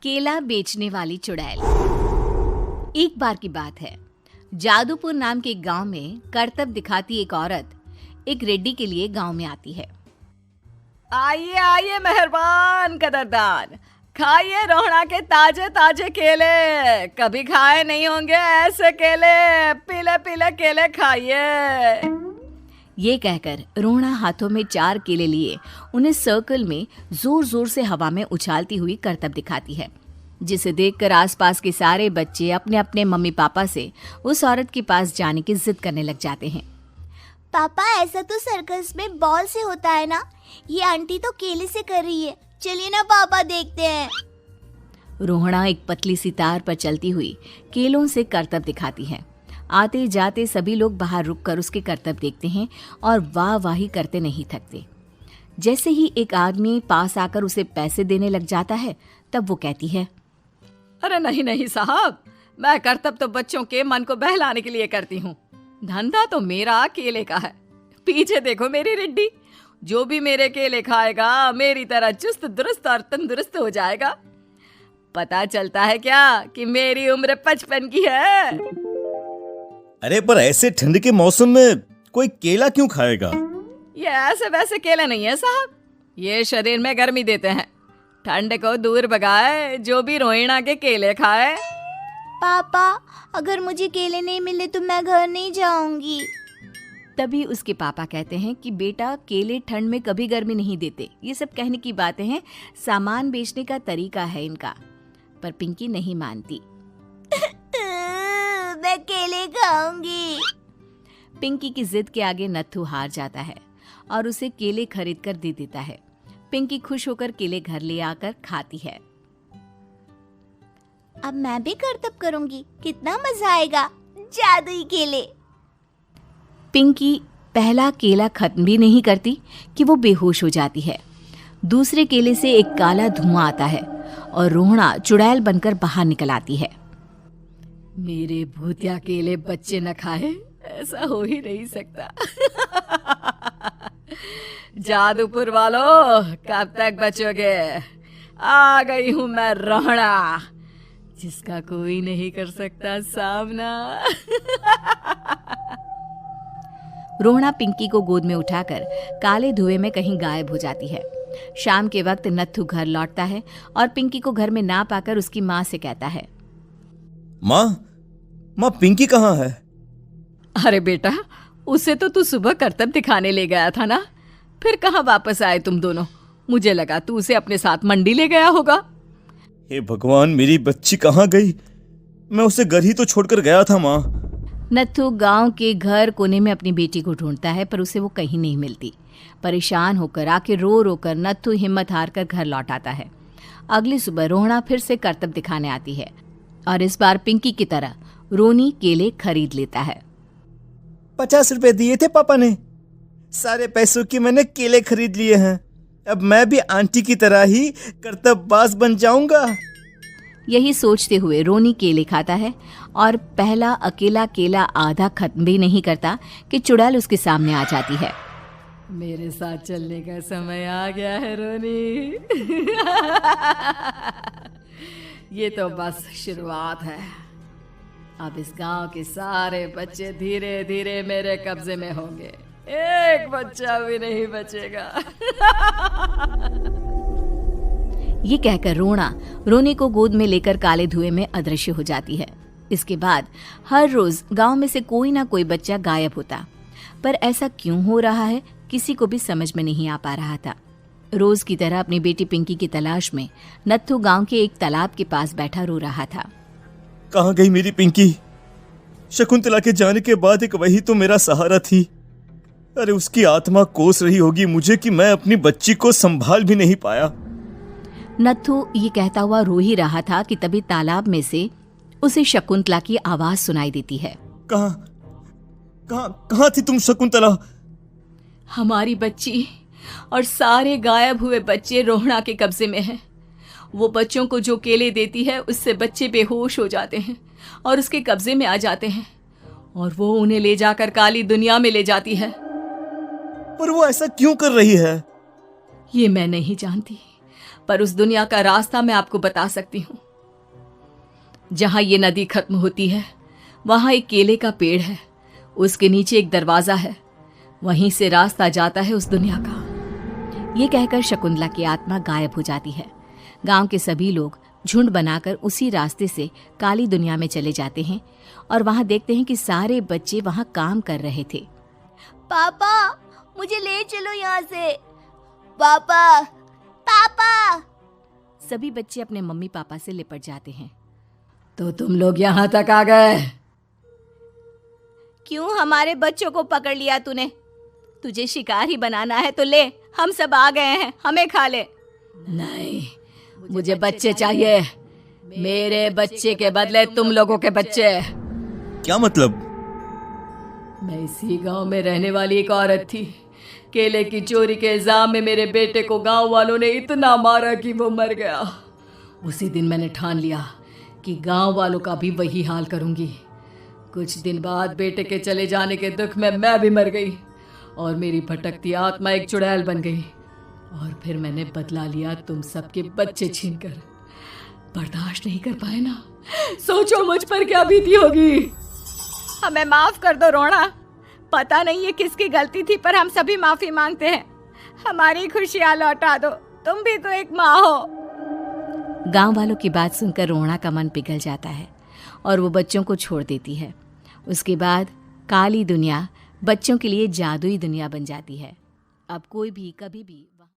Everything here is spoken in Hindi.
केला बेचने वाली चुड़ैल। एक बार की बात है, जादूपुर नाम के एक गांव में करतब दिखाती एक औरत एक रेड्डी के लिए गांव में आती है। आइए आइए मेहरबान कदरदान, खाइए रोहड़ा के ताजे ताजे केले। कभी खाए नहीं होंगे ऐसे केले, पीले पीले केले खाइए। ये कहकर रोहड़ा हाथों में 4 केले लिए उन्हें सर्कल में जोर जोर से हवा में उछालती हुई करतब दिखाती है, जिसे देखकर आसपास के सारे बच्चे अपने अपने मम्मी पापा से उस औरत के पास जाने की जिद करने लग जाते हैं। पापा, ऐसा तो सर्कस में बॉल से होता है ना, ये आंटी तो केले से कर रही है। चलिए ना पापा, देखते हैं। रोहड़ा एक पतली सी तार पर चलती हुई केलों से करतब दिखाती है। आते जाते सभी लोग बाहर रुककर उसके करतब देखते हैं और वाह वाही करते नहीं थकते। जैसे ही एक आदमी पास आकर उसे पैसे देने लग जाता है, तब वो कहती है, अरे नहीं नहीं साहब, मैं करतब तो बच्चों के मन को बहलाने के लिए करती हूँ। धंधा तो मेरा केले का है। पीछे देखो मेरी रिड्डी, जो भी मेरे केले खाएगा मेरी तरह चुस्त दुरुस्त और तंदुरुस्त हो जाएगा। पता चलता है क्या कि मेरी उम्र 55 की है। अरे पर ऐसे ठंड के मौसम में कोई केला क्यों खाएगा? ये ऐसे वैसे केले नहीं है साहब, ये शरीर में गर्मी देते हैं, ठंड को दूर भगाए। जो भी रोहिणा के केले खाए। पापा, अगर मुझे केले नहीं मिले तो मैं घर नहीं जाऊंगी। तभी उसके पापा कहते हैं कि बेटा, केले ठंड में कभी गर्मी नहीं देते। ये सब कहने की बातें हैं, सामान बेचने का तरीका है इनका। पर पिंकी नहीं मानती। मैं केले खाऊंगी। पिंकी की जिद के आगे नत्थू हार जाता है और उसे केले खरीद कर दे देता है। पिंकी खुश होकर केले घर ले आकर खाती है। अब मैं भी करतब करूंगी, कितना मजा आएगा। जादुई केले। पिंकी पहला केला खत्म भी नहीं करती कि वो बेहोश हो जाती है। दूसरे केले से एक काला धुआं आता है और रोहड़ा चुड़ैल बनकर बाहर निकल आती है। मेरे भूतिया केले बच्चे न खाए, ऐसा हो ही नहीं सकता। जादूपुर वालों, कब तक बचोगे? आ गई हूं मैं रोहड़ा, जिसका कोई नहीं कर सकता सामना। रोहड़ा पिंकी को गोद में उठाकर काले धुएं में कहीं गायब हो जाती है। शाम के वक्त नत्थू घर लौटता है और पिंकी को घर में ना पाकर उसकी माँ से कहता है, माँ पिंकी कहाँ है? अरे बेटा, उसे तो तू सुबह करतब दिखाने ले गया था ना, फिर कहाँ वापस आए तुम दोनों? मुझे लगा तू उसे अपने साथ मंडी ले गया होगा। हे भगवान, मेरी बच्ची कहाँ गई? मैं उसे घर ही तो छोड़कर गया था माँ। नत्थू गांव के घर कोने में अपनी बेटी को ढूंढता है, पर उसे वो कहीं नहीं मिलती। परेशान होकर आखिर रो रो कर नत्थू हिम्मत हार कर घर लौट आता है। अगली सुबह रोहड़ा फिर से करतब दिखाने आती है और इस बार पिंकी की तरह रोनी केले खरीद लेता है। 50 रुपए दिए थे पापा ने, सारे पैसों की मैंने केले खरीद लिए हैं। अब मैं भी आंटी की तरह ही करतबबाज बन जाऊंगा। यही सोचते हुए रोनी केले खाता है और पहला अकेला केला आधा खत्म भी नहीं करता कि चुड़ैल उसके सामने आ जाती है। मेरे साथ चलने का समय आ गया है रोनी। ये तो बस शुरुआत है। अब इस गांव के सारे बच्चे धीरे धीरे मेरे कब्जे में होंगे, एक बच्चा भी नहीं बचेगा। ये कहकर रोना रोनी को गोद में लेकर काले धुएं में अदृश्य हो जाती है। इसके बाद हर रोज गांव में से कोई ना कोई बच्चा गायब होता, पर ऐसा क्यों हो रहा है किसी को भी समझ में नहीं आ पा रहा था। रोज की तरह अपनी बेटी पिंकी की तलाश में नत्थू गांव के एक तालाब के पास बैठा रो रहा था। कहाँ गई मेरी पिंकी? शकुंतला के जाने के बाद एक वही तो मेरा सहारा थी। अरे उसकी आत्मा कोस रही होगी मुझे कि मैं अपनी बच्ची को संभाल भी नहीं पाया। नत्थू ये कहता हुआ रो ही रहा था कि तभी तालाब में से उसे शकुंतला की आवाज सुनाई देती है। कहाँ थी तुम शकुंतला? हमारी बच्ची और सारे गायब हुए बच्चे रोहड़ा के कब्जे में हैं। वो बच्चों को जो केले देती है उससे बच्चे बेहोश हो जाते हैं और उसके कब्जे में आ जाते हैं और वो उन्हें ले जाकर काली दुनिया में ले जाती है। पर वो ऐसा क्यों कर रही है? ये मैं नहीं जानती, पर उस दुनिया का रास्ता मैं आपको बता सकती हूँ। जहां ये नदी खत्म होती है वहां एक केले का पेड़ है, उसके नीचे एक दरवाजा है, वहीं से रास्ता जाता है उस दुनिया का। ये कहकर शकुंतला की आत्मा गायब हो जाती है। गांव के सभी लोग झुंड बनाकर उसी रास्ते से काली दुनिया में चले जाते हैं और वहां देखते हैं कि सारे बच्चे वहां काम कर रहे थे। पापा मुझे ले चलो यहाँ से। पापा पापा। सभी बच्चे अपने मम्मी पापा से लिपट जाते हैं। तो तुम लोग यहाँ तक आ गए? क्यों हमारे बच्चों को पकड़ लिया तूने? तुझे शिकार ही बनाना है तो ले, हम सब आ गए हैं, हमें खा ले। नहीं, मुझे बच्चे चाहिए। मेरे बच्चे के बदले तुम लोगों के बच्चे। क्या मतलब? मैं इसी गांव में रहने वाली एक औरत थी। केले की चोरी के इल्जाम में मेरे बेटे को गांव वालों ने इतना मारा कि वो मर गया। उसी दिन मैंने ठान लिया कि गांव वालों का भी वही हाल करूंगी। कुछ दिन बाद बेटे के चले जाने के दुख में मैं भी मर गई और मेरी भटकती आत्मा एक चुड़ैल बन गई। और फिर मैंने बदला लिया तुम सबके बच्चे छीनकर। बर्दाश्त नहीं कर पाए ना, सोचो मुझ पर क्या बीती होगी। हमें माफ कर दो रोना, पता नहीं ये किसकी गलती थी पर हम सभी माफी मांगते हैं। हमारी खुशियां लौटा दो, तुम भी तो एक माँ हो। गांव वालों की बात सुनकर रोना का मन पिघल जाता है और वो बच्चों को छोड़ देती है। उसके बाद काली दुनिया बच्चों के लिए जादुई दुनिया बन जाती है। अब कोई भी कभी भी